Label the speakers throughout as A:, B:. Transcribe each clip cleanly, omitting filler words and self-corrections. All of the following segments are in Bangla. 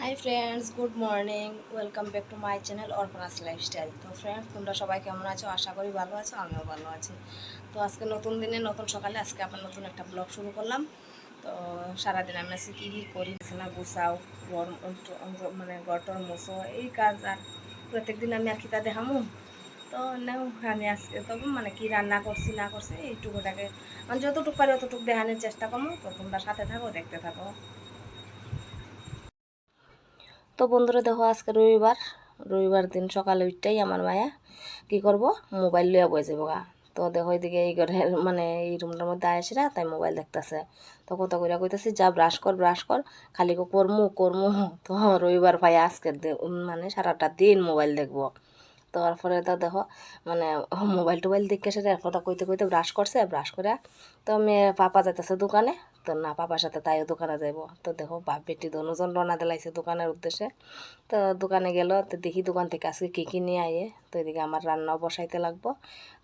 A: High friends, good morning. Welcome back to my channel Arpana's lifestyle. তো ফ্রেন্ডস, তোমরা সবাই কেমন আছো? আশা করি ভালো আছো, আমিও ভালো আছি। তো আজকে নতুন দিনে নতুন সকালে আজকে আবার নতুন একটা ব্লগ শুরু করলাম। তো সারাদিন আমি আজকে কী কী করি, না গুছাও, ঘর মানে গটর মোছো, এই কাজ। আর প্রত্যেকদিন আমি আর কি তা দেখামু। তো নাও আমি আজকে তবে মানে কি রান্না করছি না করছি এইটুকুটাকে মানে যতটুকু পারি অতটুকু দেখানোর চেষ্টা করবো। তো তোমরা সাথে থাকো, দেখতে থাকো। তো বন্ধুরা দেখো, আজকে রবিবার। রবিবার দিন সকালে উঠতেই আমার মায়া কি করব, মোবাইল লইয়া বয়ে যাবো গা। তো দেখো এদিকে এই ঘরের মানে এই রুমটার মধ্যে আসিরা তাই মোবাইল দেখতেছে। তো কত করে কইতেছি, যা ব্রাশ কর ব্রাশ কর, খালি করমু করমু। তো রবিবার ভাই আজকে মানে সারাটা দিন মোবাইল দেখবো। তো তারপরে তো দেখো মানে মোবাইল টোবাইল দেখে সেটা কথা কইতে কইতে ব্রাশ করছে, ব্রাশ করে তো মেয়ে পাপা যাইতেছে দোকানে। তো না, পাপার সাথে তাইও দোকানে যাইব। তো দেখো বাপ বেটি দোনোজন রওনা দিলাইছে দোকানের উদ্দেশ্যে। তো দোকানে গেল, তো দেখি দোকান থেকে আজকে কী কী নিয়ে আয়ে। তো এদিকে আমার রান্নাও বসাইতে লাগবো।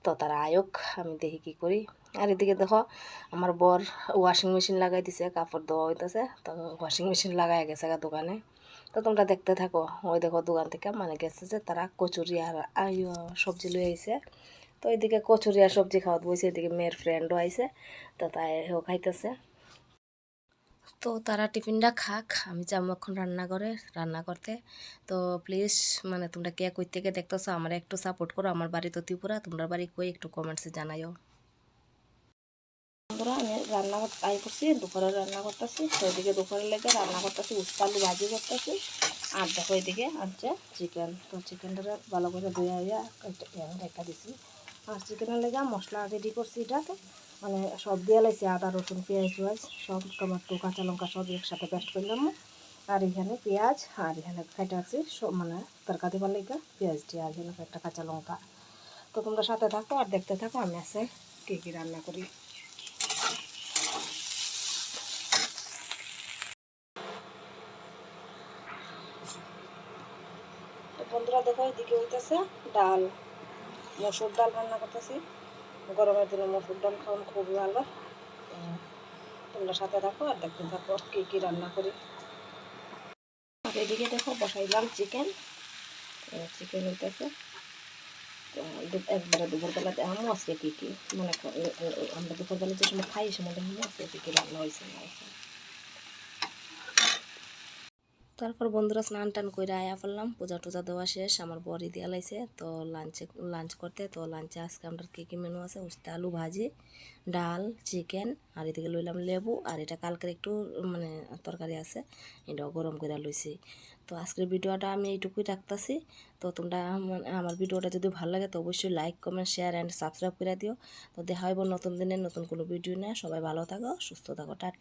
A: তো তারা আয়োগ, আমি দেখি কী করি। আর এদিকে দেখো আমার বর ওয়াশিং মেশিন লাগাই দিছে, কাপড় ধোয়া হইতেছে। তো ওয়াশিং মেশিন লাগাই গেছে দোকানে। তো তোমরা দেখতে থাকো। ওই দেখো দোকান থেকে মানে গেছে যে তারা কচুরি আর সবজি লয়ে আইছে। তো এদিকে কচুরি আর সবজি খাওয়াত বইছে, এদিকে মেয়ের ফ্রেন্ডও আইছে। তো তাই ও খাইতেছে। তো তারা টিফিনটা খাক, আমি যাবো এখন রান্না করে রান্না করতে। তো প্লিজ মানে তোমরা কে কই থেকে দেখতেছো আমার একটু সাপোর্ট করো। আমার বাড়ি তো ত্রিপুরা, তোমরা বাড়ি কই একটু কমেন্টসে জানাইও। বন্ধুরা, আমি রান্না আই করছি, দুপুরে রান্না করতেছি। তো এদিকে দুপুরের লেগে রান্না করতেছি, উস্তা আলু ভাজি করতেছি। আর দেখো এদিকে আনছে চিকেন। তো চিকেনটা ভালো করে ধুয়ে রেখা দিছি। আর চিকেনের লেগে মশলা রেডি করছি। এটা তো মানে সব দিয়ে লাইছি, আদা রসুন পেঁয়াজ সব টমেটো কাঁচা লঙ্কা সব একসাথে পেস্ট করলাম। আর এখানে পেঁয়াজ, আর এখানে খাইটা আছে সব মানে তরকা দেবার লেগে পেঁয়াজ দিয়ে, আর এখানে একটা কাঁচা লঙ্কা। তো তোমরা সাথে থাকো আর দেখতে থাকো আমি আছে কী কী রান্না করি। তো বন্ধুরা দেখো, এদিকে হইতেছে ডাল, মসুর ডাল রান্না করতেছি। গরমের দিনে মসুর ডাল খাওয়ানো খুবই ভালো। তোমরা সাথে থাকো আর দেখতে থাকো কী কী রান্না করি। আর এদিকে দেখো বসাইলাম চিকেন। চিকেন হইতেছে। একবারে দুপুরবেলাতে আমি আজকে কী কী মানে আমরা দুপুরবেলা যে সময় খাই সে মধ্যে আজকে কী কী রান্না হয়েছে না হয়েছে। তারপর বন্ধুরা স্নান টান করে আয়া পড়লাম, পূজা টুজা দেওয়া শেষ, আমার বড়ি দিয়া লাইছে। তো লাঞ্চ করতে, তো লাঞ্চে আজকে আমরা কী কী মেনু আছে, উস্তা আলু ভাজি, ডাল, চিকেন, আর এদিকে লইলাম লেবু। আর এটা কালকের একটু মানে তরকারি আছে, এটাও গরম করে লইছি। তো আজকের ভিডিওটা আমি এইটুকুই রাখতেছি। তো তোমরা আমার ভিডিওটা যদি ভালো লাগে তো অবশ্যই like comment share and subscribe করে দিও। তো দেখা হইব নতুন দিনের নতুন কোনো ভিডিও নিয়ে। সবাই ভালো থাকো, সুস্থ থাকো, টাটা।